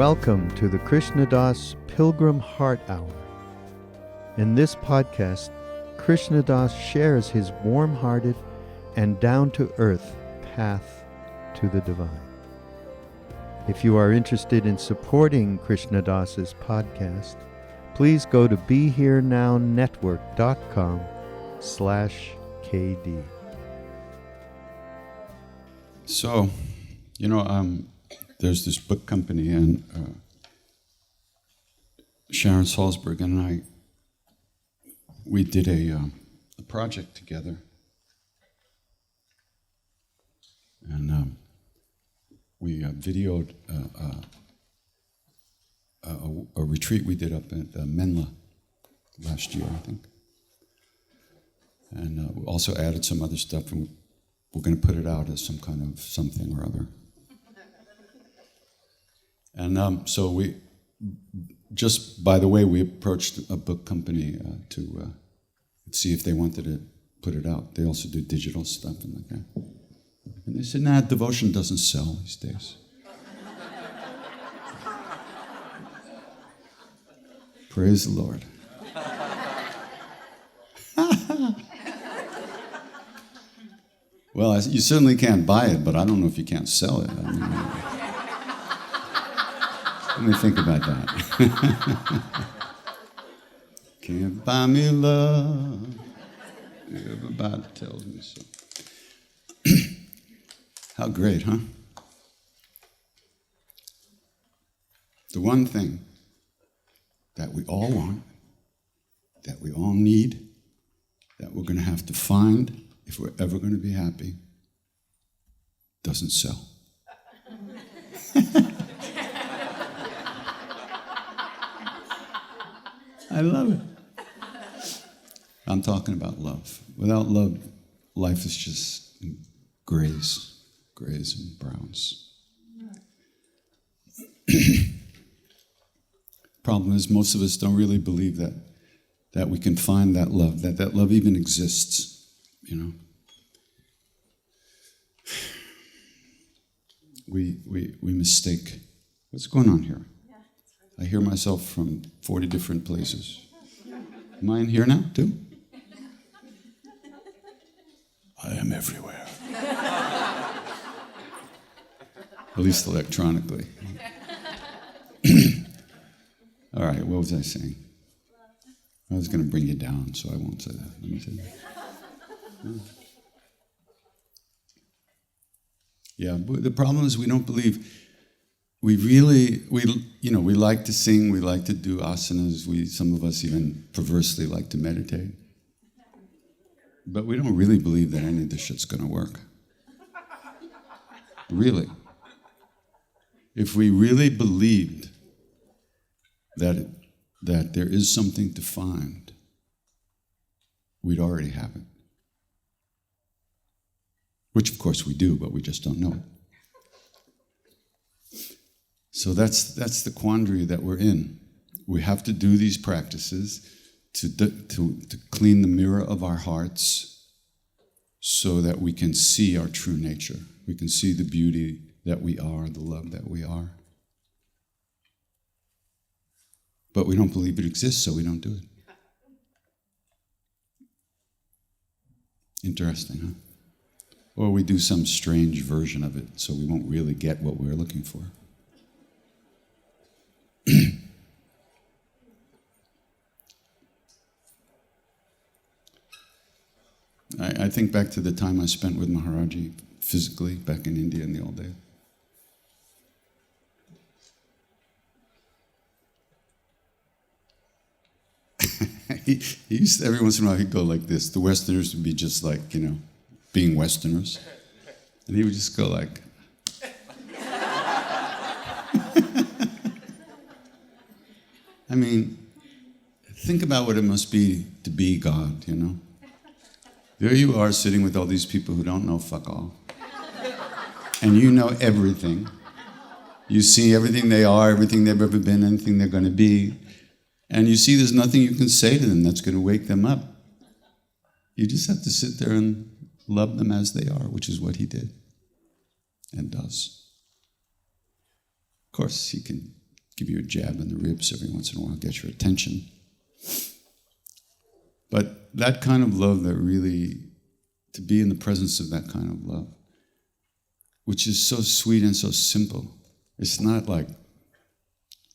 Welcome to the Krishna Das Pilgrim Heart Hour. In this podcast, Krishna Das shares his warm-hearted and down-to-earth path to the divine. If you are interested in supporting Krishna Das's podcast, please go to BeHereNowNetwork.com/KD. So, there's this book company, and Sharon Salzberg and I, we did a project together, and we videoed a retreat we did up at Menla last year, I think, and we also added some other stuff, and we're going to put it out as some kind of something or other. And so we, just by the way, we approached a book company to see if they wanted to put it out. They also do digital stuff and like that. And they said, nah, devotion doesn't sell these days. Praise the Lord. Well, you certainly can't buy it, but I don't know if you can't sell it. I mean, let me think about that. Can't buy me love. Everybody tells me so. How great, huh? The one thing that we all want, that we all need, that we're going to have to find if we're ever going to be happy, doesn't sell. I love it. I'm talking about love. Without love, life is just grays and browns. Problem is, most of us don't really believe that we can find that love, that love even exists, We mistake. What's going on here? I hear myself from 40 different places. Am I in here now, too? I am everywhere. At least electronically. All right, what was I saying? I was going to bring you down, so I won't say that. Let me say that. Yeah, but the problem is we don't believe. We like to sing, we like to do asanas, some of us even perversely like to meditate. But we don't really believe that any of this shit's going to work. Really. If we really believed that there is something to find, we'd already have it. Which of course we do, but we just don't know it. So that's the quandary that we're in. We have to do these practices to clean the mirror of our hearts so that we can see our true nature. We can see the beauty that we are, the love that we are. But we don't believe it exists, so we don't do it. Interesting, huh? Or we do some strange version of it, so we won't really get what we're looking for. I think back to the time I spent with Maharaj-Ji physically back in India in the old days. he used to, every once in a while he'd go like this. The Westerners would be just like, being Westerners. And he would just go like... I mean, think about what it must be to be God, There you are sitting with all these people who don't know fuck all. And you know everything. You see everything they are, everything they've ever been, anything they're going to be. And you see there's nothing you can say to them that's going to wake them up. You just have to sit there and love them as they are, which is what he did and does. Of course, he can give you a jab in the ribs every once in a while, get your attention. But that kind of love that really, to be in the presence of that kind of love, which is so sweet and so simple. It's not like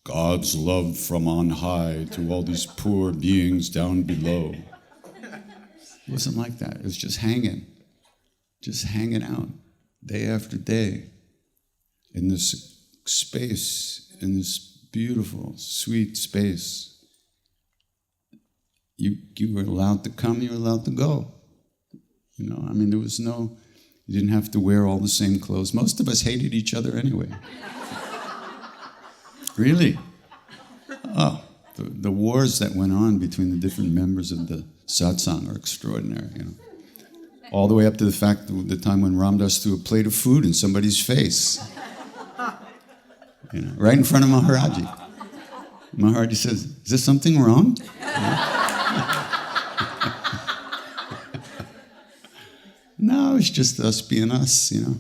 God's love from on high to all these poor beings down below. It wasn't like that. It was just hanging out day after day in this space, in this beautiful, sweet space. You were allowed to come, you were allowed to go. You know, I mean, there was no, you didn't have to wear all the same clothes. Most of us hated each other anyway. Really? Oh, the wars that went on between the different members of the satsang are extraordinary, you know. All the way up to the fact that the time when Ram Dass threw a plate of food in somebody's face. You know, right in front of Maharaj-Ji. Maharaj-Ji says, "Is there something wrong?" No, it's just us being us, you know.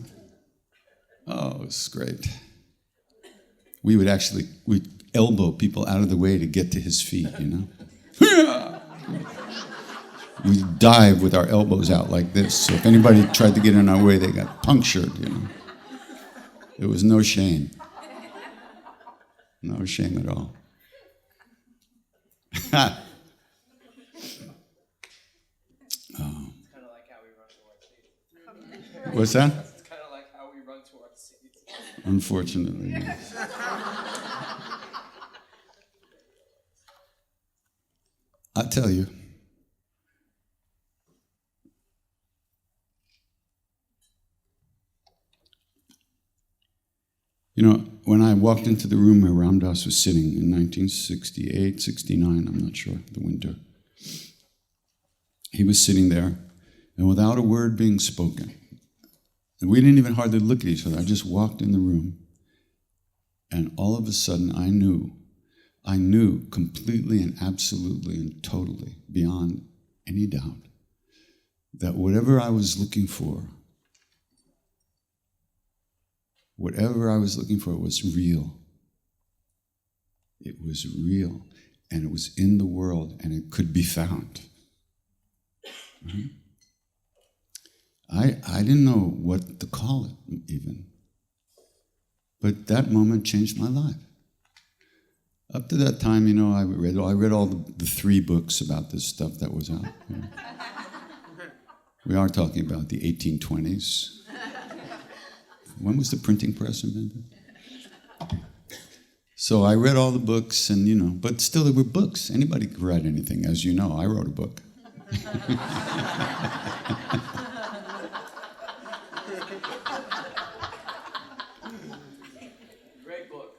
Oh, it's great. We'd elbow people out of the way to get to his feet, you know. We'd dive with our elbows out like this. So if anybody tried to get in our way, they got punctured, you know. There was no shame. No shame at all. Oh. It's kind of like how we run towards seats. What's that? It's kind of like how we run towards seats. Unfortunately, yes. I tell you, when I walked into the room where Ram Dass was sitting in 1968, 69, I'm not sure, the winter, he was sitting there, and without a word being spoken, and we didn't even hardly look at each other, I just walked in the room, and all of a sudden I knew completely and absolutely and totally, beyond any doubt, that whatever I was looking for was real. It was real, and it was in the world, and it could be found. Mm-hmm. I didn't know what to call it, even. But that moment changed my life. Up to that time, I read all the 3 books about this stuff that was out. You know. We are talking about the 1820s. When was the printing press invented? So I read all the books, and but still they were books. Anybody could write anything, as you know. I wrote a book. Great book.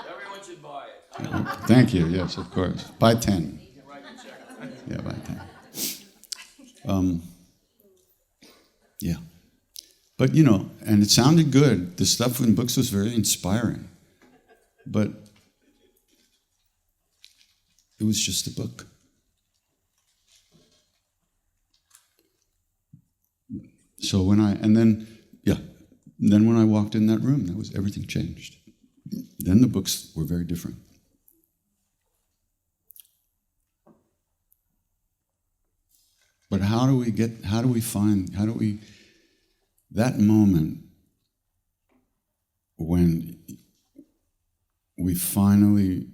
Everyone should buy it. Thank you. Yes, of course. Buy 10. You can write the check. Yeah, buy 10. Yeah. But, and it sounded good. The stuff in books was very inspiring. But it was just a book. So then when I walked in that room, everything changed. Then the books were very different. But that moment when we finally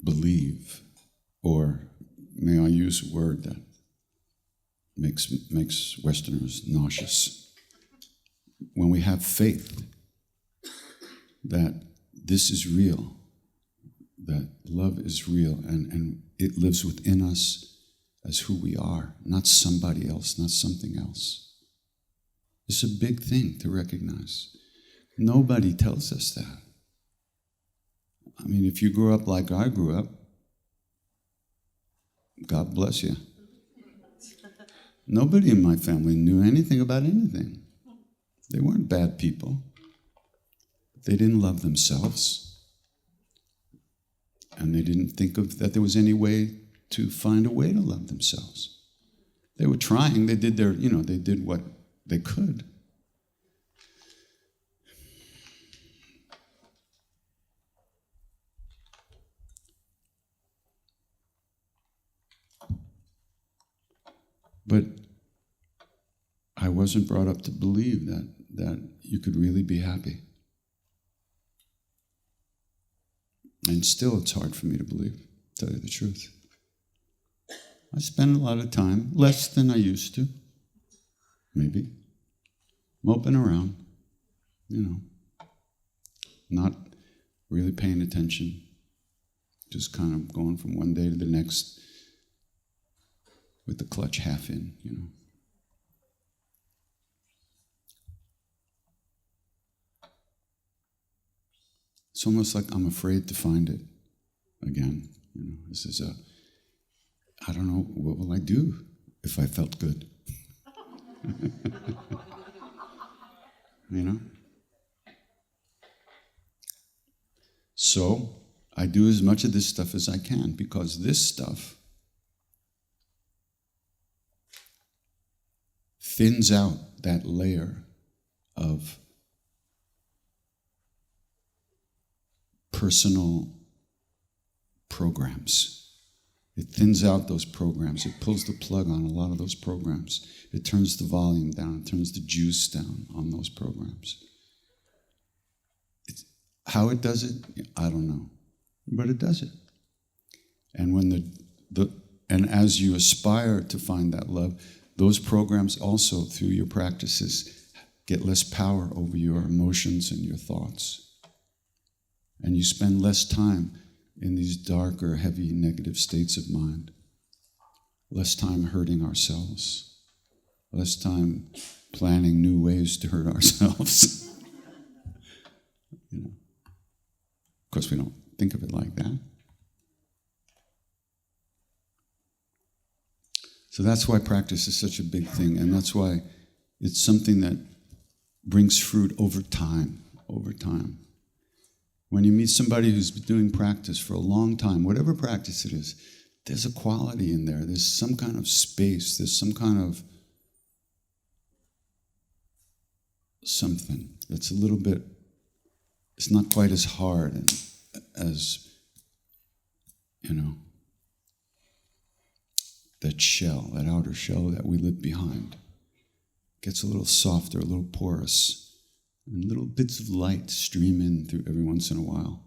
believe, or may I use a word that makes Westerners nauseous, when we have faith that this is real, that love is real, and it lives within us as who we are, not somebody else, not something else. It's a big thing to recognize. Nobody tells us that. I mean, if you grew up like I grew up, God bless you. Nobody in my family knew anything about anything. They weren't bad people. They didn't love themselves. And they didn't think that there was any way to find a way to love themselves. They were trying. They did they did what they could. But I wasn't brought up to believe that you could really be happy. And still it's hard for me to believe, to tell you the truth. I spend a lot of time, less than I used to, maybe, moping around, not really paying attention, just kind of going from one day to the next with the clutch half in, It's almost like I'm afraid to find it again. This is I don't know, what will I do if I felt good? So I do as much of this stuff as I can, because this stuff thins out that layer of personal programs. It thins out those programs. It pulls the plug on a lot of those programs. It turns the volume down. It turns the juice down on those programs. How it does it, I don't know. But it does it. And when and as you aspire to find that love, those programs also, through your practices, get less power over your emotions and your thoughts. And you spend less time in these darker, heavy, negative states of mind. Less time hurting ourselves. Less time planning new ways to hurt ourselves. Of course, we don't think of it like that. So that's why practice is such a big thing, and that's why it's something that brings fruit over time. When you meet somebody who's been doing practice for a long time, whatever practice it is, there's a quality in there. There's some kind of space. There's some kind of something that's a little bit, it's not quite as hard as, that shell, that outer shell that we live behind. It gets a little softer, a little porous. And little bits of light stream in through every once in a while.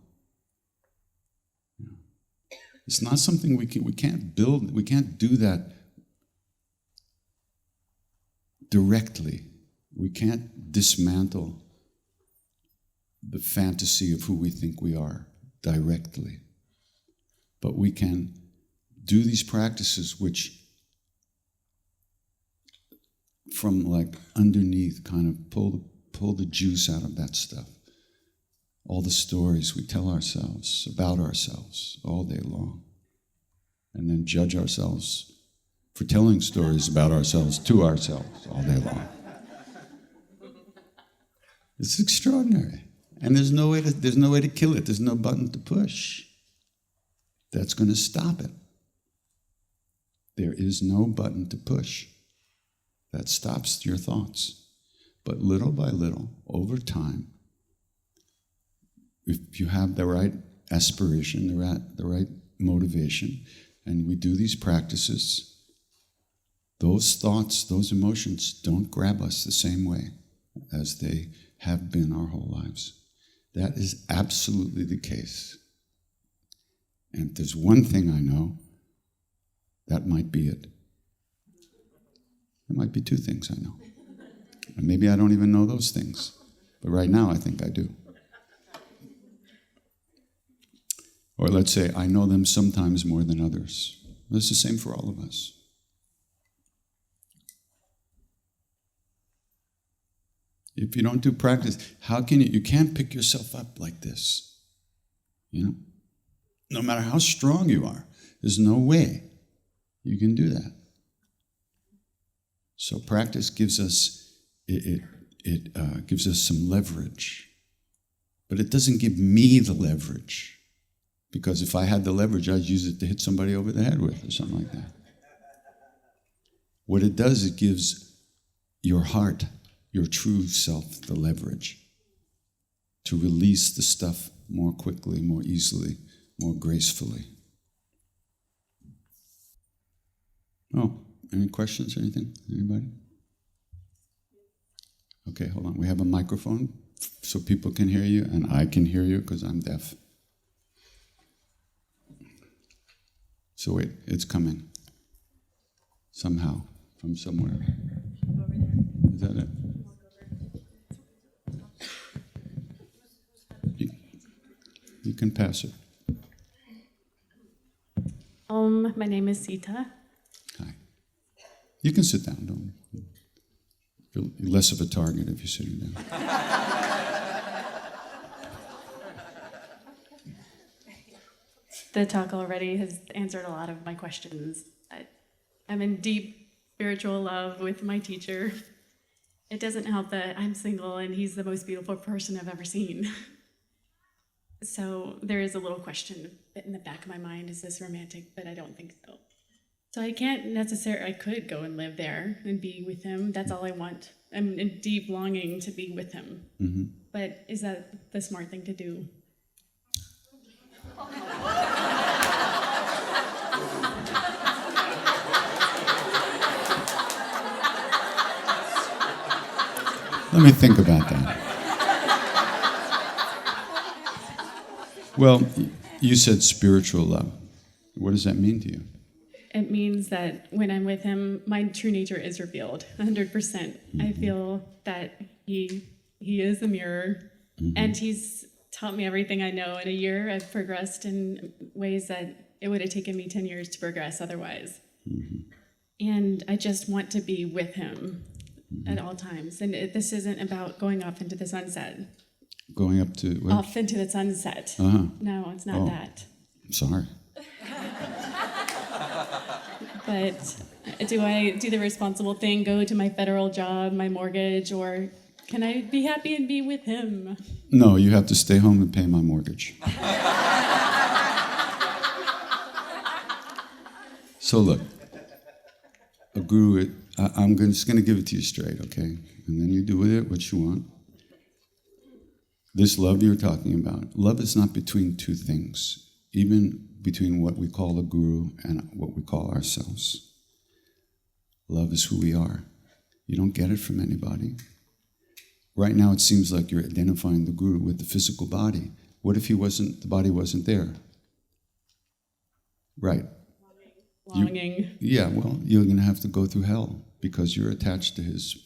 It's not something we can't build. We can't do that directly. We can't dismantle the fantasy of who we think we are directly. But we can do these practices which, from like underneath, kind of pull the juice out of that stuff. All the stories we tell ourselves about ourselves all day long. And then judge ourselves for telling stories about ourselves to ourselves all day long. It's extraordinary. And there's no way to kill it. There's no button to push that's going to stop it. There is no button to push that stops your thoughts. But little by little, over time, if you have the right aspiration, the right motivation, and we do these practices, those thoughts, those emotions don't grab us the same way as they have been our whole lives. That is absolutely the case. And if there's one thing I know, that might be it. There might be two things I know. And maybe I don't even know those things. But right now, I think I do. Or let's say, I know them sometimes more than others. That's the same for all of us. If you don't do practice, how can you can't pick yourself up like this. No matter how strong you are, there's no way you can do that. So practice gives us it gives us some leverage, but it doesn't give me the leverage, because if I had the leverage, I'd use it to hit somebody over the head with or something like that. What it does, it gives your heart, your true self, the leverage to release the stuff more quickly, more easily, more gracefully. Oh, Any questions or anything? Anybody? Okay, hold on. We have a microphone so people can hear you, and I can hear you because I'm deaf. So wait, it's coming. Somehow, from somewhere. Is that it? You can pass it. My name is Sita. Hi. You can sit down. Don't. You're less of a target if you're sitting down. The talk already has answered a lot of my questions. I'm in deep spiritual love with my teacher. It doesn't help that I'm single and he's the most beautiful person I've ever seen. So there is a little question in the back of my mind, is this romantic? But I don't think so. So I could go and live there and be with him. That's all I want. I'm in deep longing to be with him. Mm-hmm. But is that the smart thing to do? Let me think about that. Well, you said spiritual love. What does that mean to you? It means that when I'm with him, my true nature is revealed 100%. Mm-hmm. I feel that he is a mirror, mm-hmm. and he's taught me everything I know. In a year, I've progressed in ways that it would have taken me 10 years to progress otherwise. Mm-hmm. And I just want to be with him at all times. And this isn't about going off into the sunset. Going up to... What? Off into the sunset. Uh-huh. No, it's not that. I'm sorry. But do I do the responsible thing, go to my federal job, my mortgage, or can I be happy and be with him? No, you have to stay home and pay my mortgage. So look, a guru, I'm just going to give it to you straight, okay? And then you do with it what you want. This love you're talking about, love is not between two things, even between what we call a guru and what we call ourselves. Love is who we are. You don't get it from anybody. Right now it seems like you're identifying the guru with the physical body. What if the body wasn't there? Right. Longing. Yeah, well, you're going to have to go through hell because you're attached to his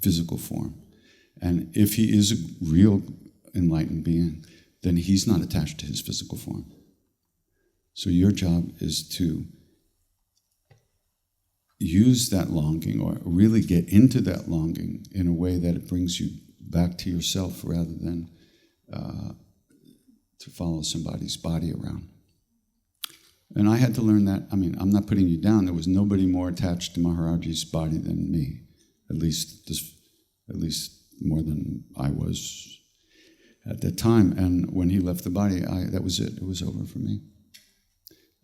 physical form. And if he is a real enlightened being, then he's not attached to his physical form. So your job is to use that longing or really get into that longing in a way that it brings you back to yourself rather than to follow somebody's body around. And I had to learn that. I mean, I'm not putting you down. There was nobody more attached to Maharaj-Ji's body than me, at least more than I was at that time. And when he left the body, that was it. It was over for me.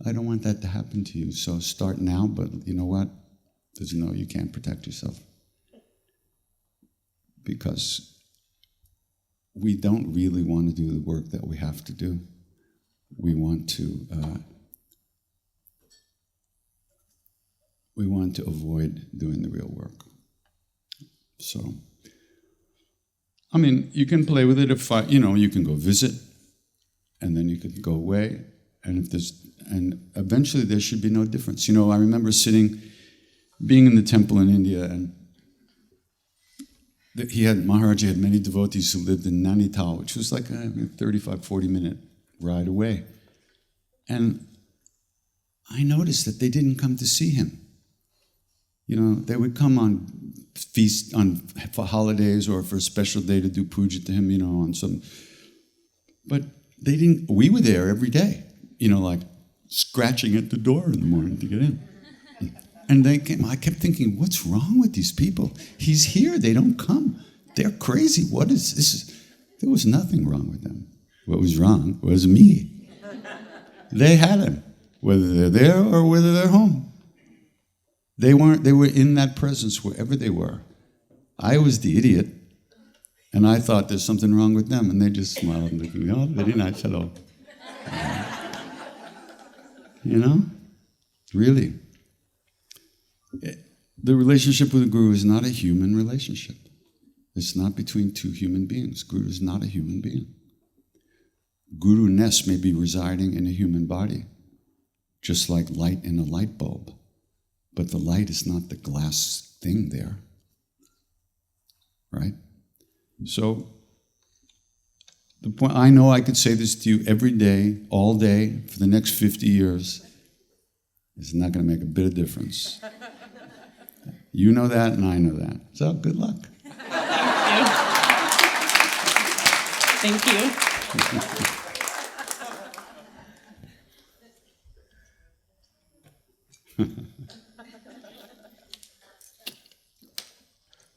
I don't want that to happen to you. So start now, but you know what? You can't protect yourself. Because we don't really want to do the work that we have to do. We want to avoid doing the real work. So, I mean, you can play with it you can go visit, and then you can go away, and eventually there should be no difference. I remember being in the temple in India, and Maharaj-Ji had many devotees who lived in Nainital, which was like a 35, 40-minute ride away. And I noticed that they didn't come to see him. They would come on for holidays or for a special day to do puja to him, on some. But they didn't. We were there every day, like scratching at the door in the morning to get in. And they came. I kept thinking, what's wrong with these people? He's here. They don't come. They're crazy. What is this? There was nothing wrong with them. What was wrong was me. They had him, whether they're there or whether they're home. They were in that presence wherever they were. I was the idiot, and I thought there's something wrong with them, and they just smiled and looked at me, very nice, hello. Really. the relationship with the Guru is not a human relationship. It's not between two human beings. Guru is not a human being. Guru-ness may be residing in a human body, just like light in a light bulb. But the light is not the glass thing there. Right? So, the point, I know I could say this to you every day, all day, for the next 50 years. It's not going to make a bit of difference. You know that, and I know that. So, good luck. Thank you.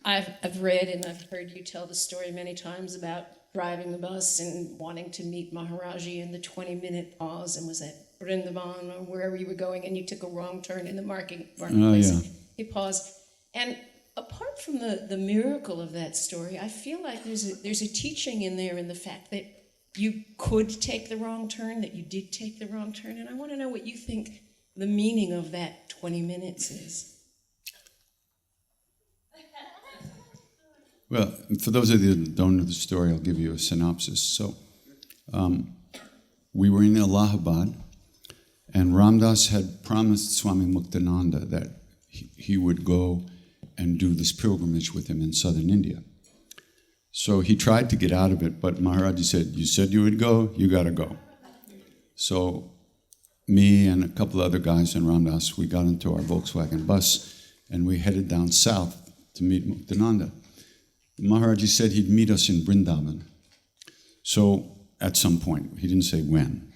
I've read and I've heard you tell the story many times about driving the bus and wanting to meet Maharaj-Ji in the 20-minute pause, and was at Vrindavan or wherever you were going, and you took a wrong turn in the marketplace. Yeah. You paused. And apart from the miracle of that story, I feel like there's a teaching in there in the fact that you could take the wrong turn, that you did take the wrong turn, and I want to know what you think the meaning of that 20 minutes is. Well, for those of you that don't know the story, I'll give you a synopsis. So, we were in Allahabad, and Ramdas had promised Swami Muktananda that he would go and do this pilgrimage with him in southern India. So he tried to get out of it, but Maharaj-Ji said, "You said you would go, you got to go." So me and a couple other guys in Ramdas, we got into our Volkswagen bus, and we headed down south to meet Muktananda. Maharaj-Ji said he'd meet us in Vrindavan. So at some point, he didn't say when,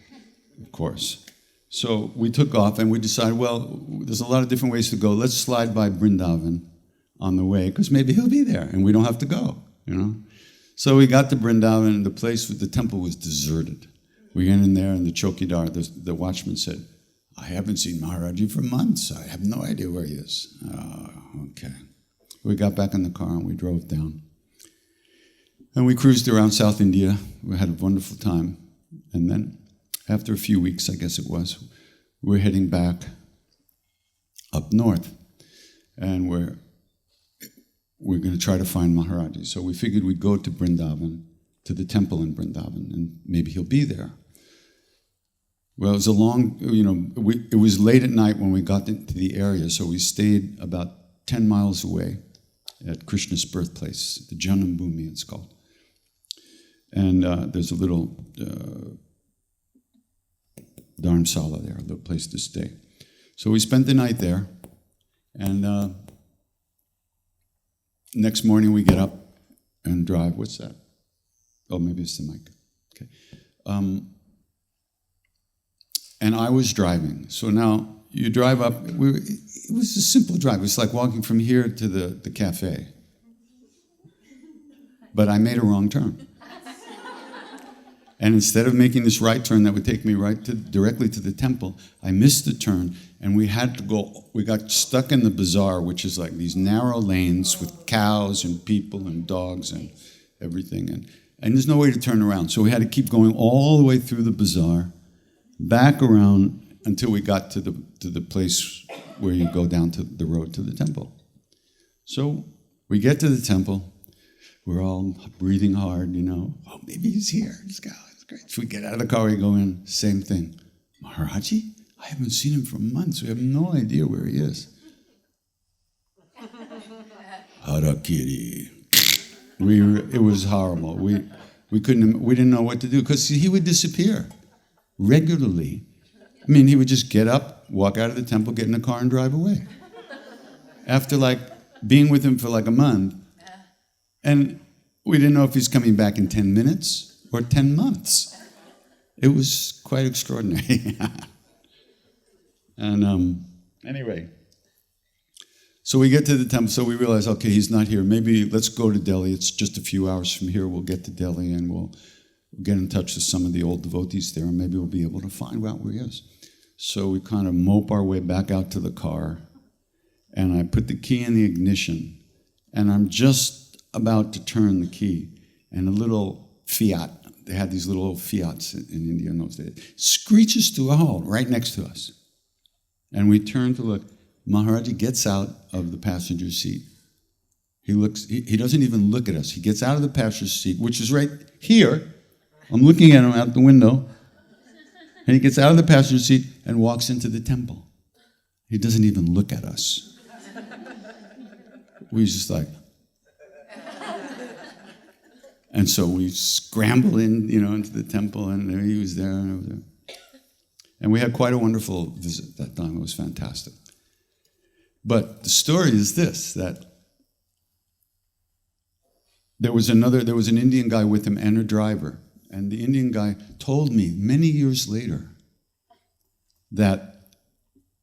of course. So we took off and we decided, well, there's a lot of different ways to go. Let's slide by Vrindavan on the way, because maybe he'll be there and we don't have to go, you know. So we got to Vrindavan, and the temple was deserted. We went in there, and the chowkidar, the watchman, said, "I haven't seen Maharaj-Ji for months. I have no idea where he is." Oh, okay. We got back in the car and we drove down. And we cruised around South India. We had a wonderful time. And then, after a few weeks, I guess it was, we're heading back up north. And we're going to try to find Maharaj-Ji. So we figured we'd go to Vrindavan, to the temple in Vrindavan, and maybe he'll be there. Well, it was a long, it was late at night when we got into the area, so we stayed about 10 miles away at Krishna's birthplace, the Janambhumi it's called. And there's a little dharmsala there, a little place to stay. So we spent the night there, and next morning we get up and drive. What's that? Oh, maybe it's the mic. Okay. And I was driving. So now you drive up. It was a simple drive. It was like walking from here to the cafe. But I made a wrong turn. And instead of making this right turn that would take me directly to the temple, I missed the turn, and we had to go. We got stuck in the bazaar, which is like these narrow lanes with cows and people and dogs and everything, and there's no way to turn around. So we had to keep going all the way through the bazaar, back around until we got to the place where you go down to the road to the temple. So we get to the temple. We're all breathing hard, Oh, maybe he's here. This guy is great. So we get out of the car, we go in, same thing. Maharaj-Ji? I haven't seen him for months. We have no idea where he is. Harakiri. It was horrible. We didn't know what to do, because he would disappear regularly. I mean, he would just get up, walk out of the temple, get in the car, and drive away. After being with him for a month. And we didn't know if he's coming back in 10 minutes or 10 months. It was quite extraordinary. And anyway, so we get to the temple, so we realize, okay, he's not here. Maybe let's go to Delhi. It's just a few hours from here. We'll get to Delhi, and we'll get in touch with some of the old devotees there, and maybe we'll be able to find out where he is. So we kind of mope our way back out to the car, and I put the key in the ignition, and I'm just about to turn the key, and a little Fiat, they had these little old Fiats in India in those days, screeches to a halt right next to us. And we turn to look, Maharaj-Ji gets out of the passenger seat. He doesn't even look at us. He gets out of the passenger seat, which is right here. I'm looking at him out the window. And he gets out of the passenger seat and walks into the temple. He doesn't even look at us. We just like... And so we scrambled into the temple, and he was there and over there. And we had quite a wonderful visit that time. It was fantastic. But the story is this, that there was an Indian guy with him and a driver. And the Indian guy told me many years later that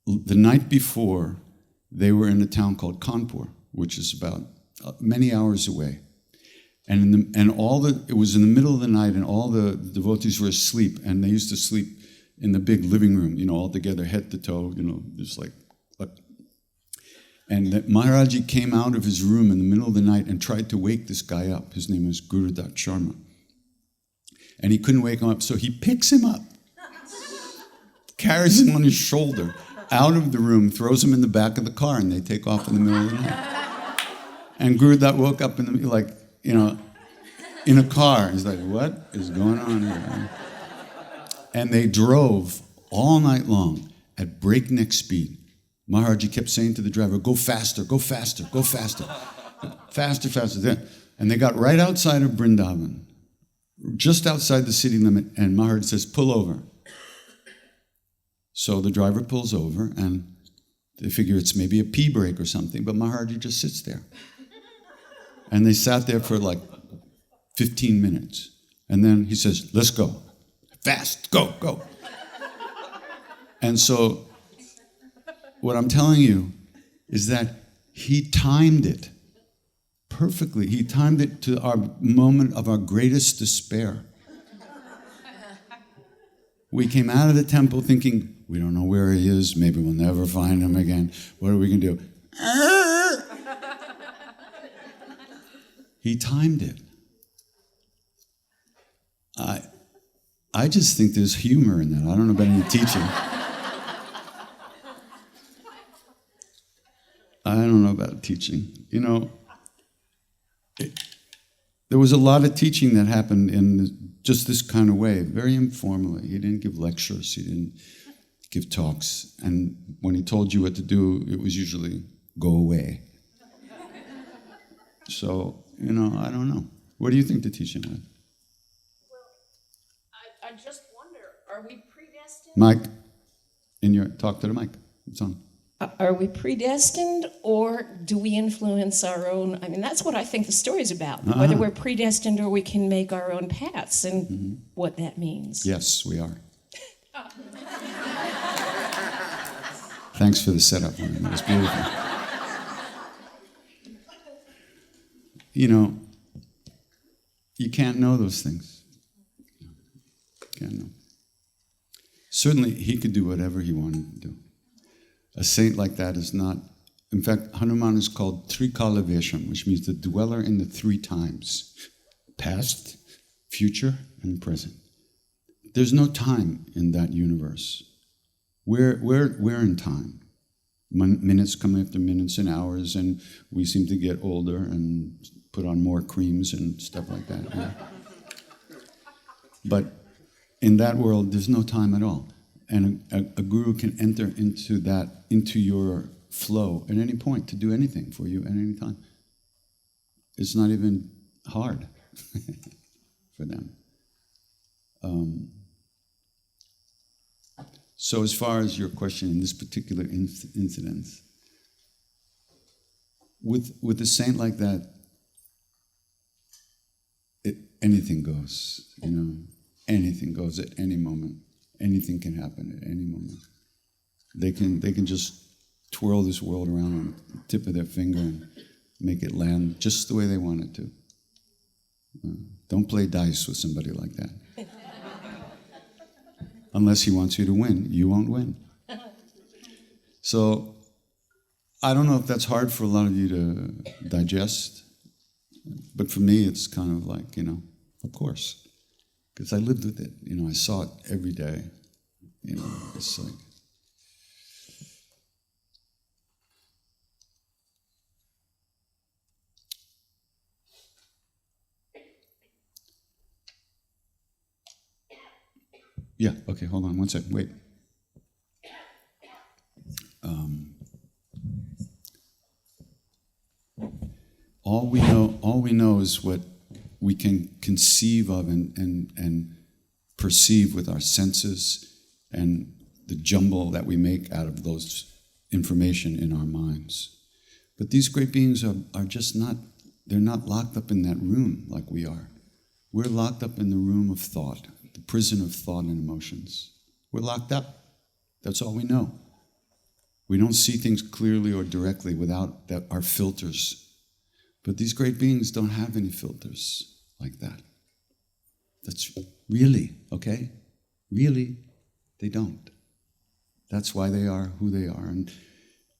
the night before they were in a town called Kanpur, which is about many hours away. And it was in the middle of the night, and all the devotees were asleep, and they used to sleep in the big living room, all together, head to toe, just like. And that Maharaj-Ji came out of his room in the middle of the night and tried to wake this guy up. His name is Guru.A. And he couldn't wake him up, so he picks him up, carries him on his shoulder out of the room, throws him in the back of the car, and they take off in the middle of the night. And Guru.A. woke up in a car. He's like, what is going on here? And they drove all night long at breakneck speed. Maharaj-Ji kept saying to the driver, go faster, go faster, go faster. Faster, faster. And they got right outside of Vrindavan, just outside the city limit, and Maharaj says, pull over. So the driver pulls over, and they figure it's maybe a pee break or something, but Maharaj-Ji just sits there. And they sat there for like 15 minutes. And then he says, let's go. Fast, go, go. And so what I'm telling you is that he timed it perfectly. He timed it to our moment of our greatest despair. We came out of the temple thinking, we don't know where he is. Maybe we'll never find him again. What are we going to do? He timed it. I just think there's humor in that. I don't know about any teaching. I don't know about teaching. There was a lot of teaching that happened in just this kind of way, very informally. He didn't give lectures. He didn't give talks. And when he told you what to do, it was usually, go away. So, I don't know. What do you think the teaching was? I just wonder, are we predestined? Mike, talk to the mic. It's on. Are we predestined, or do we influence our own? I mean, that's what I think the story's about, whether we're predestined or we can make our own paths, and what that means. Yes, we are. Thanks for the setup, man. That was beautiful. You can't know those things. You can't know. Certainly, he could do whatever he wanted to do. A saint like that is not... In fact, Hanuman is called Trikalavesham, which means the dweller in the three times. Past, future, and present. There's no time in that universe. We're in time. Minutes come after minutes and hours, and we seem to get older and put on more creams and stuff like that. Yeah. But in that world, there's no time at all. And a guru can enter into your flow at any point to do anything for you at any time. It's not even hard for them. So as far as your question in this particular incident, with a saint like that, anything goes, anything goes at any moment. Anything can happen at any moment. They can just twirl this world around on the tip of their finger and make it land just the way they want it to. Don't play dice with somebody like that. Unless he wants you to win, you won't win. So, I don't know if that's hard for a lot of you to digest, but for me it's kind of like, of course. Because I lived with it, I saw it every day. It's like, Yeah, okay, hold on one second, wait. All we know is what we can conceive of and perceive with our senses and the jumble that we make out of those information in our minds. But these great beings are just not, they're not locked up in that room like we are. We're locked up in the room of thought, the prison of thought and emotions. We're locked up. That's all we know. We don't see things clearly or directly without our filters. But these great beings don't have any filters like that. That's really, okay? Really, they don't. That's why they are who they are.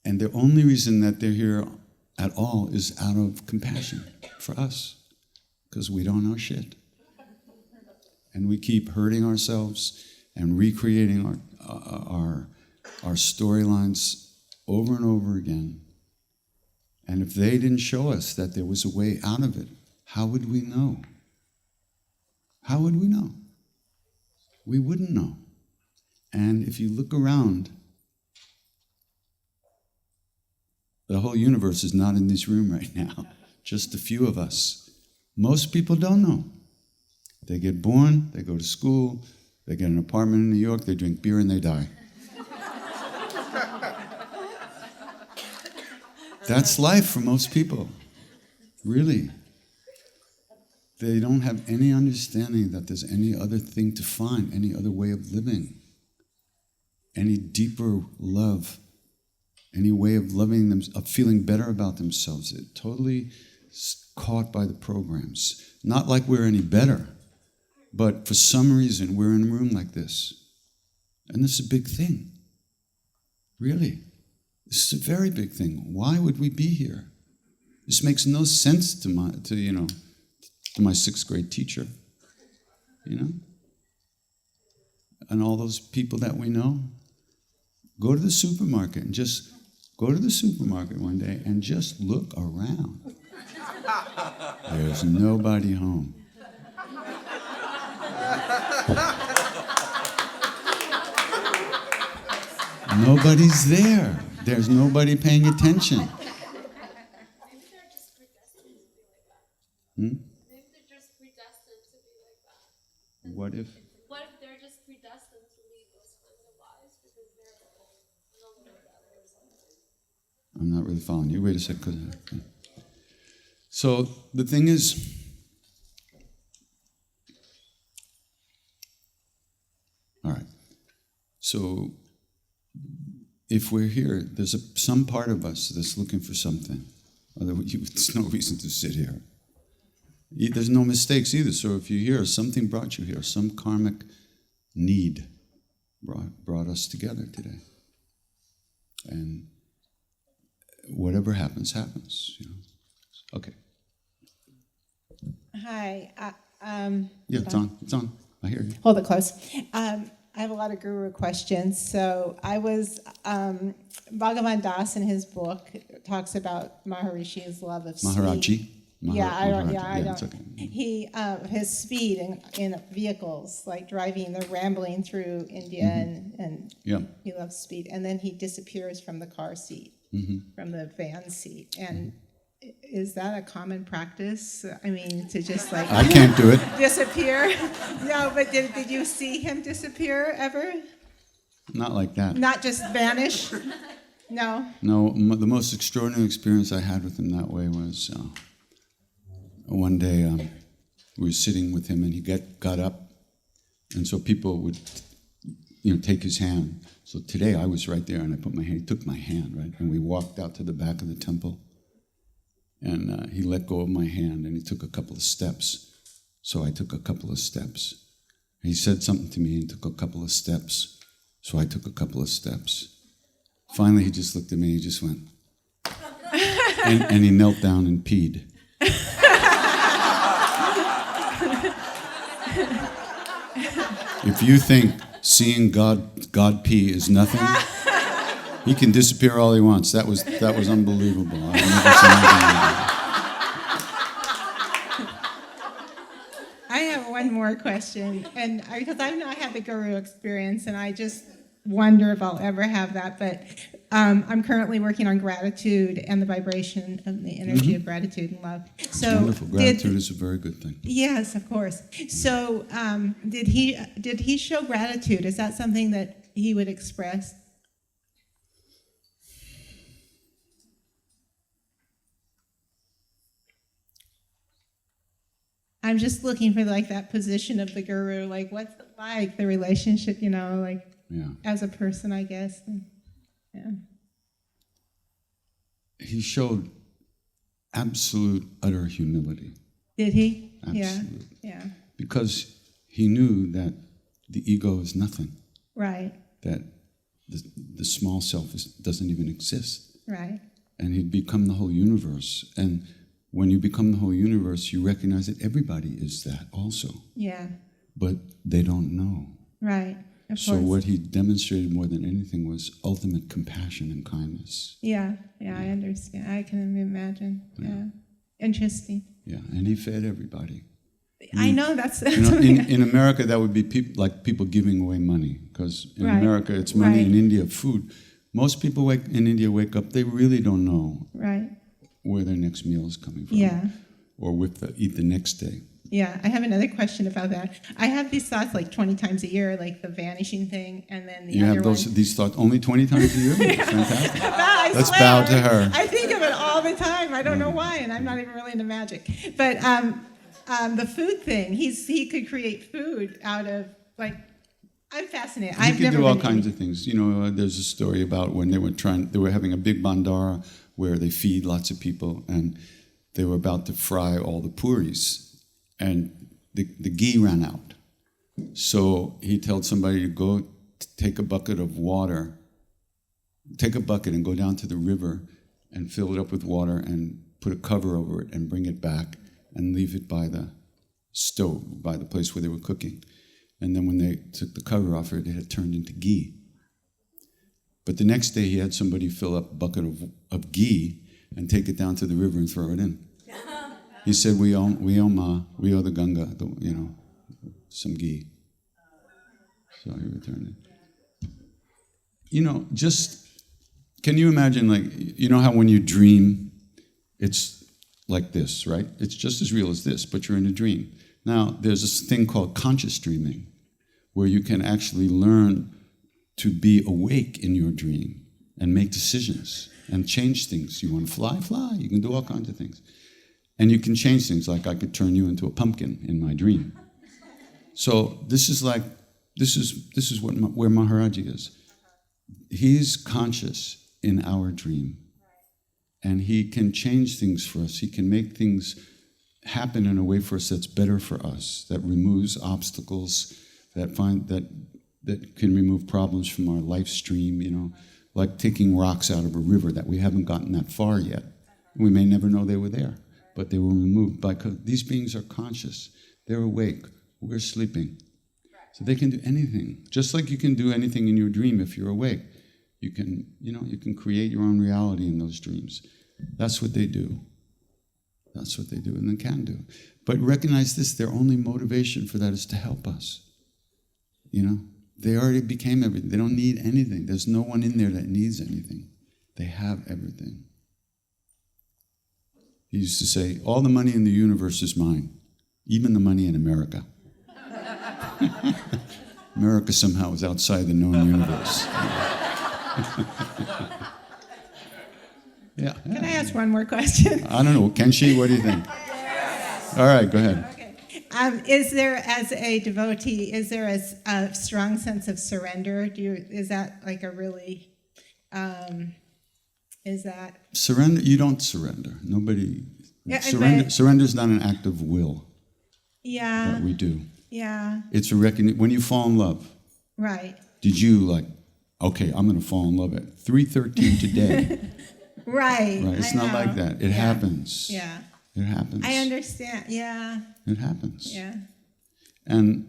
And the only reason that they're here at all is out of compassion for us, because we don't know shit. And we keep hurting ourselves and recreating our storylines over and over again. And if they didn't show us that there was a way out of it, how would we know? How would we know? We wouldn't know. And if you look around, the whole universe is not in this room right now, just a few of us. Most people don't know. They get born, they go to school, they get an apartment in New York, they drink beer and they die. That's life for most people, really. They don't have any understanding that there's any other thing to find, any other way of living, any deeper love, any way of loving them, of feeling better about themselves. They're totally caught by the programs. Not like we're any better, but for some reason we're in a room like this. And this is a big thing, really. This is a very big thing. Why would we be here? This makes no sense to my sixth grade teacher, and all those people that we know. Go to the supermarket and just go to the supermarket one day and just look around. There's nobody home. Nobody's there. There's nobody paying attention. Maybe they're just predestined to be like that. Maybe they're just predestined to be like that. What if? What if they're just predestined to lead those kinds of lives because they're no better or something? I'm not really following you. Wait a second. So the thing is, all right. So if we're here, there's some part of us that's looking for something. Otherwise, there's no reason to sit here. There's no mistakes either. So if you're here, something brought you here. Some karmic need brought us together today. And whatever happens, happens. Okay. Hi. Yeah, it's on. It's on. I hear you. Hold it close. I have a lot of Guru questions. So I was, Bhagavan Das in his book talks about Maharishi's love of speed. Maharaj-Ji? I don't. It's okay. He, his speed in vehicles, like driving, they're rambling through India and he loves speed. And then he disappears from the car seat, from the van seat. And is that a common practice? I mean, to just like... I can't do it. Disappear? No, but did you see him disappear ever? Not like that. Not just vanish? No? No, the most extraordinary experience I had with him that way was one day we were sitting with him and he got up, and so people would take his hand. So today I was right there and he took my hand, right? And we walked out to the back of the temple. And he let go of my hand and he took a couple of steps. So I took a couple of steps. He said something to me and took a couple of steps. So I took a couple of steps. Finally, he just looked at me and he just went. and he knelt down and peed. If you think seeing God pee is nothing, he can disappear all he wants. That was unbelievable. I've never seen anything like that. I have one more question, and because I've not had the Guru experience, and I just wonder if I'll ever have that. But I'm currently working on gratitude and the vibration of the energy of gratitude and love. So Wonderful. Gratitude is a very good thing. Yes, of course. So did he show gratitude? Is that something that he would express? I'm just looking for like that position of the Guru, like what's it like, the relationship, like as a person, I guess. Yeah. He showed absolute, utter humility. Did he? Absolute. Yeah. Because he knew that the ego is nothing. Right. That the small self doesn't even exist. Right. And he'd become the whole universe. And when you become the whole universe, you recognize that everybody is that also. Yeah. But they don't know. Right. Of So course. what he demonstrated more than anything was ultimate compassion and kindness. Yeah. I understand. I can imagine. Yeah. Interesting. Yeah, and he fed everybody. I know that's in America, that would be people giving away money, because in America it's money. In India, food. Most people in India wake up, they really don't know where their next meal is coming from, or eat the next day. Yeah, I have another question about that. I have these thoughts like 20 times a year, like the vanishing thing, and then the other one. These thoughts only 20 times a year? Fantastic. I Let's swear, bow to her. I think of it all the time. I don't know why, and I'm not even really into magic. But the food thing, he could create food out of, like, I'm fascinated. He could do all kinds of things. There's a story about when they were having a big bandara where they feed lots of people, and they were about to fry all the puris. And the ghee ran out. So he told somebody to go take a bucket of water, take a bucket and go down to the river and fill it up with water and put a cover over it and bring it back and leave it by the stove, by the place where they were cooking. And then when they took the cover off it had turned into ghee. But the next day he had somebody fill up a bucket of ghee and take it down to the river and throw it in. He said, we owe the Ganga, some ghee. So he returned it. Just, can you imagine, how when you dream, it's like this, right? It's just as real as this, but you're in a dream. Now, there's this thing called conscious dreaming, where you can actually learn to be awake in your dream and make decisions and change things. You want to fly, you can do all kinds of things. And you can change things, like I could turn you into a pumpkin in my dream. So this is where Maharaj-Ji is. He's conscious in our dream. And he can change things for us. He can make things happen in a way for us that's better for us, that removes obstacles, that can remove problems from our life stream, like taking rocks out of a river that we haven't gotten that far yet. We may never know they were there. But they were removed because these beings are conscious. They're awake. We're sleeping. So they can do anything. Just like you can do anything in your dream if you're awake. You can create your own reality in those dreams. That's what they do. That's what they do and they can do. But recognize this, their only motivation for that is to help us. They already became everything. They don't need anything. There's no one in there that needs anything. They have everything. He used to say, all the money in the universe is mine, even the money in America. America somehow is outside the known universe. Yeah. Can I ask one more question? I don't know. Can she? What do you think? Yes. All right, go ahead. Okay. Is there, as a devotee, a strong sense of surrender? Is that like a really... Is that surrender? You don't surrender. Nobody surrender. Surrender is not an act of will. Yeah. That we do. Yeah. It's a recognition. When you fall in love, right? Did you okay? I'm going to fall in love at 3:13 today. Right. It's not like that. It happens. Yeah. It happens. I understand. Yeah. It happens. Yeah. And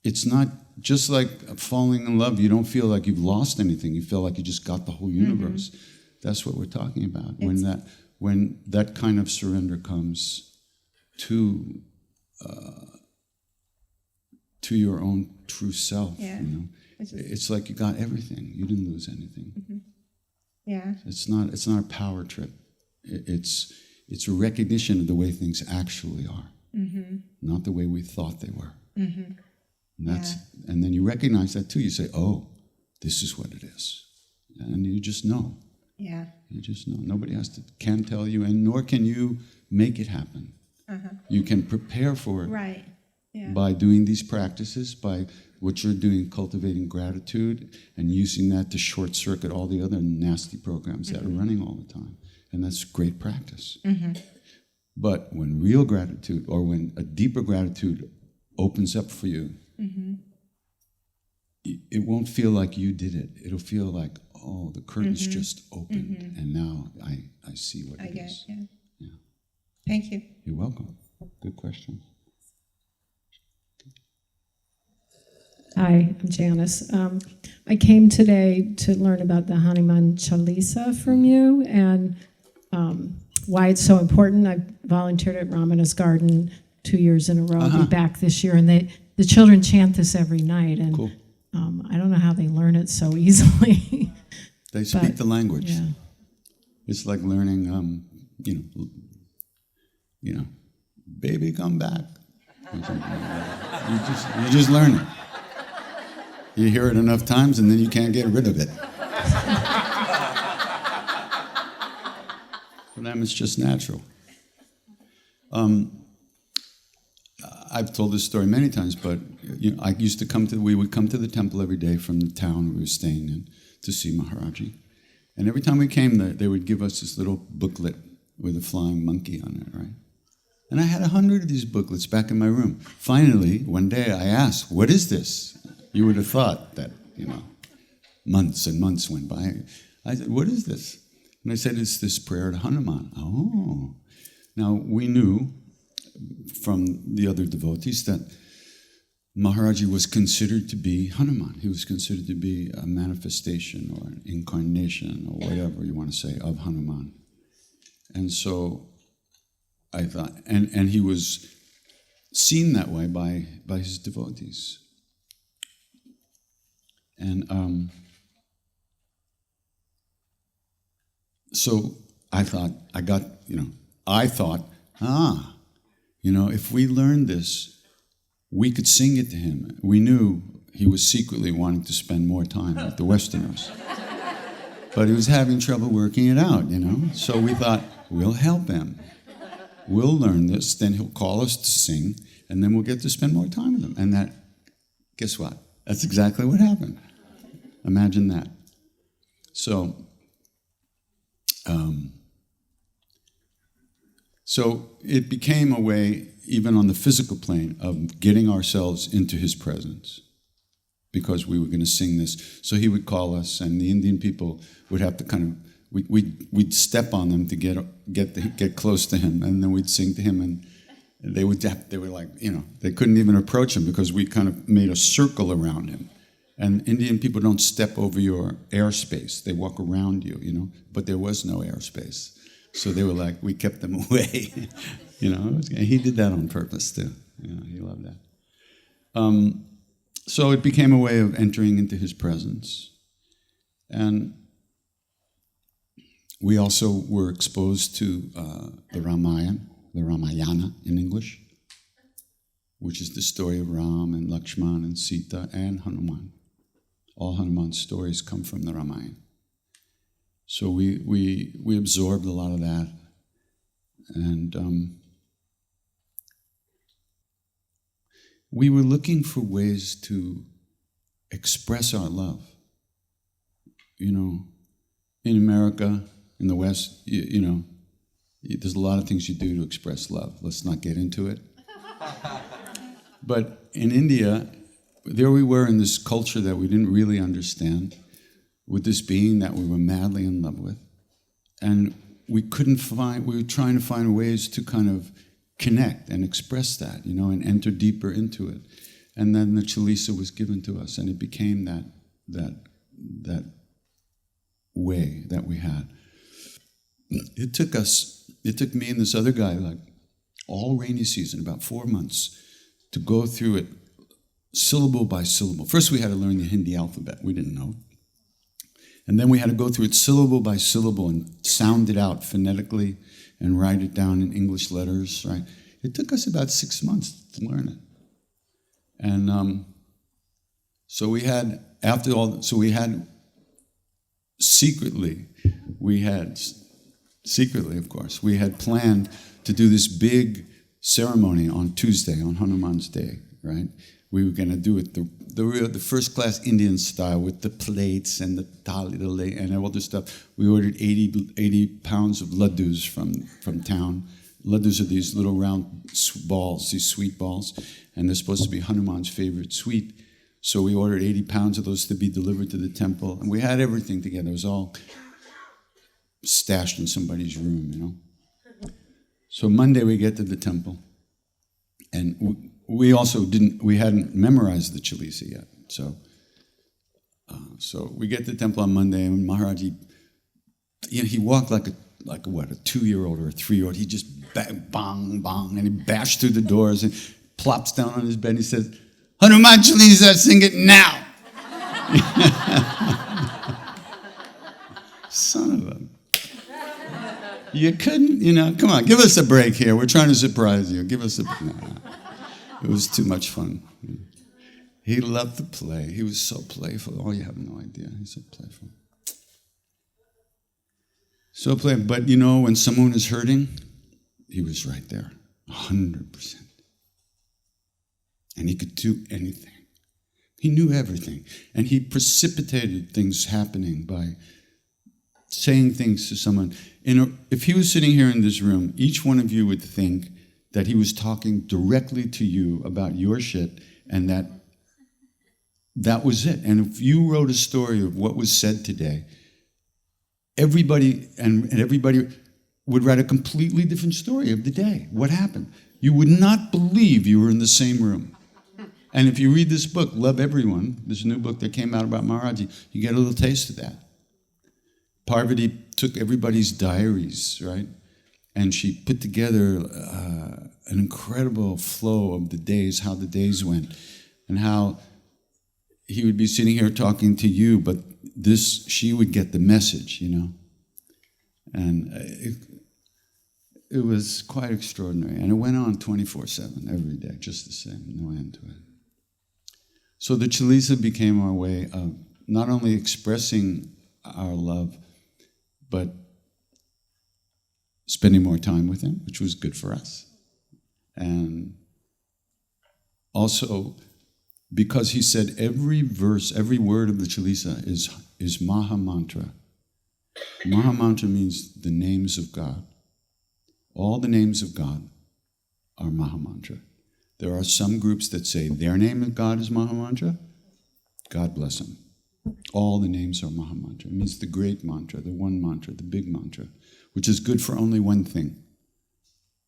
it's not. Just like falling in love, you don't feel like you've lost anything. You feel like you just got the whole universe. Mm-hmm. That's what we're talking about. When that kind of surrender comes to to your own true self. Yeah. You know, it's like you got everything. You didn't lose anything. Mm-hmm. Yeah. It's not a power trip. It's a recognition of the way things actually are, not the way we thought they were. And and then you recognize that too. You say, "Oh, this is what it is," and you just know. Yeah. You just know. Nobody can tell you, and nor can you make it happen. You can prepare for it Right. Yeah. by doing these practices, by what you're doing, cultivating gratitude, and using that to short circuit all the other nasty programs that are running all the time. And that's great practice. But when real gratitude, or when a deeper gratitude opens up for you, it won't feel like you did it. It'll feel like, oh, the curtain's just opened, and now I see what it is. Yeah. Thank you. You're welcome. Good question. Hi, I'm Janice. I came today to learn about the Hanuman Chalisa from you and why it's so important. I volunteered at Ramana's Garden 2 years in a row. I'll be back this year, and the children chant this every night. And Cool. I don't know how they learn it so easily. They speak the language. Yeah. It's like learning, baby, come back. You just learn it. You hear it enough times, and then you can't get rid of it. For them, it's just natural. I've told this story many times, but we would come to the temple every day from the town we were staying in to see Maharaj-Ji. And every time we came there, they would give us this little booklet with a flying monkey on it, right? And I had 100 of these booklets back in my room. Finally, one day I asked, "What is this?" You would have thought that, months and months went by. I said, "What is this?" And I said, "It's this prayer to Hanuman." Oh. Now, we knew from the other devotees that Maharaj-Ji was considered to be Hanuman. He was considered to be a manifestation or an incarnation or whatever you want to say of Hanuman. And so I thought, and he was seen that way by his devotees. And so I thought, if we learned this, we could sing it to him. We knew he was secretly wanting to spend more time with the Westerners. But he was having trouble working it out, So we thought, we'll help him. We'll learn this, then he'll call us to sing, and then we'll get to spend more time with him. And guess what? That's exactly what happened. Imagine that. So it became a way, even on the physical plane, of getting ourselves into his presence, because we were going to sing this. So he would call us, and the Indian people would have to we'd step on them to get close to him, and then we'd sing to him, and they were like, they couldn't even approach him because we kind of made a circle around him. And Indian people don't step over your airspace; they walk around you, But there was no airspace. So they were like, we kept them away. He did that on purpose too. He loved that. So it became a way of entering into his presence. And we also were exposed to the Ramayana in English, which is the story of Ram and Lakshman and Sita and Hanuman. All Hanuman's stories come from the Ramayana. So we absorbed a lot of that, and we were looking for ways to express our love. In America, in the West, there's a lot of things you do to express love. Let's not get into it. But in India, there we were in this culture that we didn't really understand, with this being that we were madly in love with. And we were trying to find ways to kind of connect and express that, and enter deeper into it. And then the Chalisa was given to us, and it became that way that we had. It took me and this other guy, like all rainy season, about 4 months, to go through it syllable by syllable. First we had to learn the Hindi alphabet. We didn't know. And then we had to go through it syllable by syllable and sound it out phonetically and write it down in English letters, right? It took us about 6 months to learn it. And so we had, secretly, of course, we had planned to do this big ceremony on Tuesday, on Hanuman's Day, right? We were going to do it the first class Indian style with the plates and the thali and all this stuff. We ordered 80 pounds of laddus from town. Laddus are these little round balls, these sweet balls, and they're supposed to be Hanuman's favorite sweet. So we ordered 80 pounds of those to be delivered to the temple, and we had everything together. It was all stashed in somebody's room, you know. So Monday we get to the temple, and we hadn't memorized the Chalisa yet. So we get to the temple on Monday, and Maharaj-Ji, he walked like a 2-year-old or a 3-year-old. He just bang, bang, and he bashed through the doors and plops down on his bed and he says, Hanuman Chalisa, sing it now. Son of a... You couldn't, come on, give us a break here. We're trying to surprise you. Give us a... No. It was too much fun. He loved to play. He was so playful. Oh, you have no idea. He's so playful. So playful. But when someone is hurting, he was right there, 100%. And he could do anything. He knew everything. And he precipitated things happening by saying things to someone. If he was sitting here in this room, each one of you would think that he was talking directly to you about your shit, and that was it. And if you wrote a story of what was said today, everybody would write a completely different story of the day. What happened? You would not believe you were in the same room. And if you read this book, Love Everyone, this new book that came out about Maharaj-Ji, you get a little taste of that. Parvati took everybody's diaries, right? And she put together an incredible flow of the days, how the days went, and how he would be sitting here talking to you, but she would get the message, And it was quite extraordinary. And it went on 24/7, every day, just the same, no end to it. So the Chalisa became our way of not only expressing our love, but spending more time with him, which was good for us. And also, because he said every verse, every word of the Chalisa is Maha Mantra. Maha Mantra means the names of God. All the names of God are Maha Mantra. There are some groups that say their name of God is Maha Mantra. God bless them. All the names are Maha Mantra. It means the great mantra, the one mantra, the big mantra, which is good for only one thing: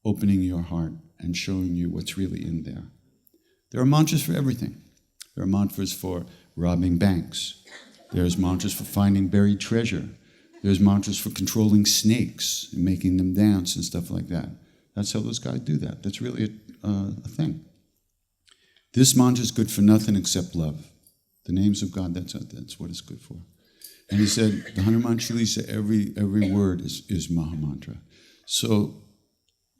opening your heart and showing you what's really in there. There are mantras for everything. There are mantras for robbing banks. There's mantras for finding buried treasure. There's mantras for controlling snakes and making them dance and stuff like that. That's how those guys do that. That's really a thing. This mantra is good for nothing except love. The names of God, that's what it's good for. And he said, the Hanuman Chalisa, every word is Maha Mantra. So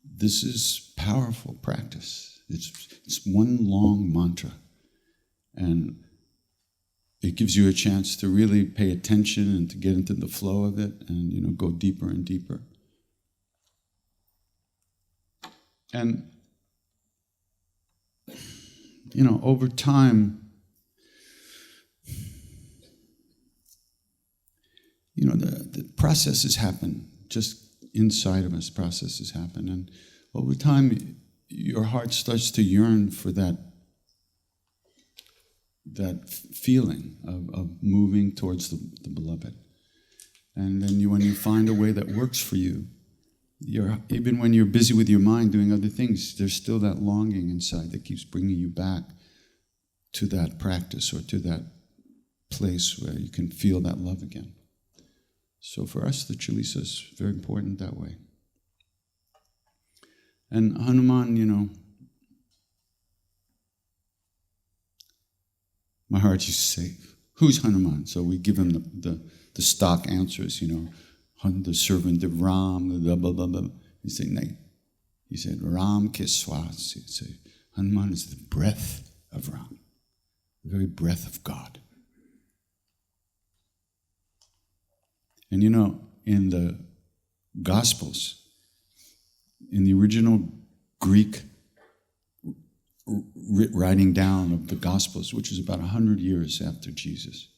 this is powerful practice. It's one long mantra. And it gives you a chance to really pay attention and to get into the flow of it and, go deeper and deeper. And, over time, the processes happen. Just inside of us, processes happen. And over time, your heart starts to yearn for that feeling of moving towards the beloved. And then when you find a way that works for you, even when you're busy with your mind doing other things, there's still that longing inside that keeps bringing you back to that practice or to that place where you can feel that love again. So for us, the Chalisa is very important that way. And Hanuman, Maharaj used to say, who's Hanuman? So we give him the stock answers, the servant of Ram, the blah, blah, blah. He said, nay. He said, Ram ke swas. He said, Hanuman is the breath of Ram, the very breath of God. And in the Gospels, in the original Greek writing down of the Gospels, which is about 100 years after Jesus,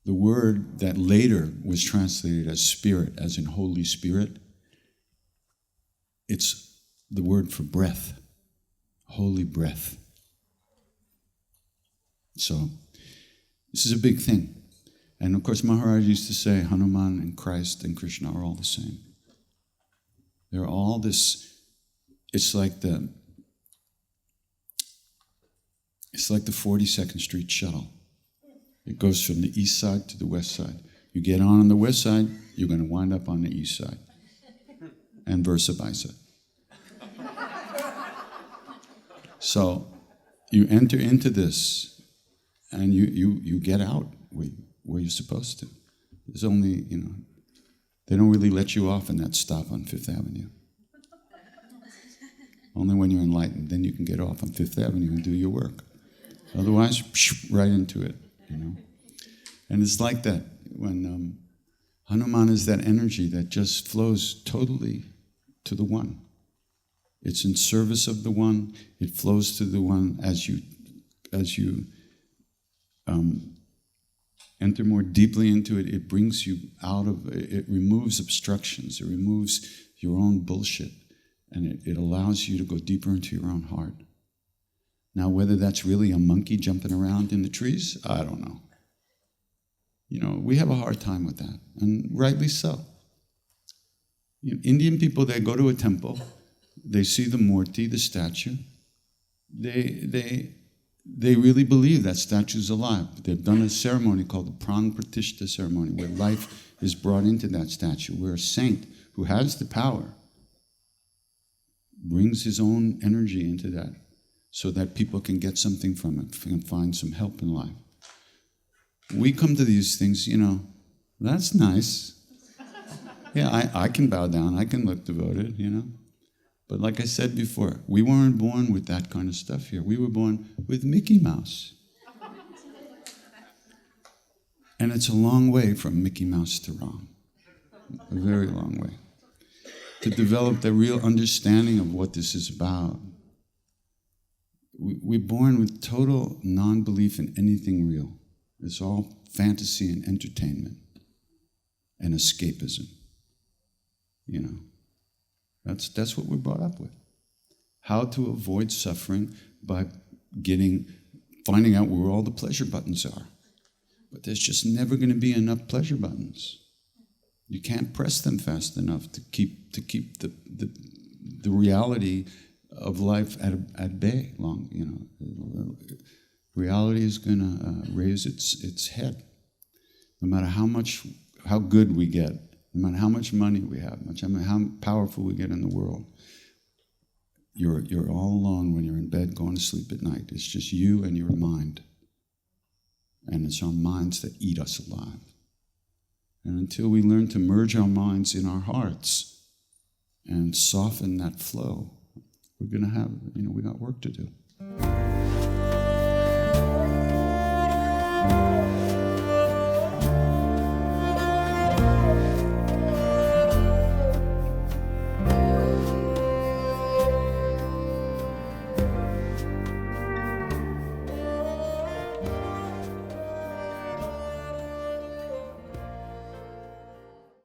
the word that later was translated as spirit, as in Holy Spirit, it's the word for breath, holy breath. So this is a big thing. And of course, Maharaj used to say Hanuman and Christ and Krishna are all the same. They're all this, it's like the 42nd Street shuttle. It goes from the east side to the west side. You get on the west side, you're going to wind up on the east side. And versa versa. So you enter into this and you get out where you're supposed to. There's only, they don't really let you off in that stop on Fifth Avenue. Only when you're enlightened, then you can get off on Fifth Avenue and do your work. Otherwise, right into it, And it's like that when Hanuman is that energy that just flows totally to the one. It's in service of the one. It flows to the one as you enter more deeply into it. It brings you out of it, removes obstructions. It removes your own bullshit, and it allows you to go deeper into your own heart. Now, whether that's really a monkey jumping around in the trees, I don't know. We have a hard time with that, and rightly so. Indian people, they go to a temple, they see the murti, the statue, they really believe that statue's alive. They've done a ceremony called the Pran Pratishta ceremony, where life is brought into that statue, where a saint who has the power brings his own energy into that, so that people can get something from it, can find some help in life. We come to these things, that's nice. Yeah, I can bow down, I can look devoted, But like I said before, we weren't born with that kind of stuff here. We were born with Mickey Mouse. And it's a long way from Mickey Mouse to Ram. A very long way. To develop the real understanding of what this is about. We're born with total non-belief in anything real. It's all fantasy and entertainment and escapism. That's what we're brought up with. How to avoid suffering by finding out where all the pleasure buttons are. But there's just never going to be enough pleasure buttons. You can't press them fast enough to keep the reality of life at bay long. Reality is going to raise its head, no matter how good we get, no matter how much money we have, how powerful we get in the world. You're all alone when you're in bed going to sleep at night. It's just you and your mind. And it's our minds that eat us alive. And until we learn to merge our minds in our hearts and soften that flow, we're going to have, we got work to do.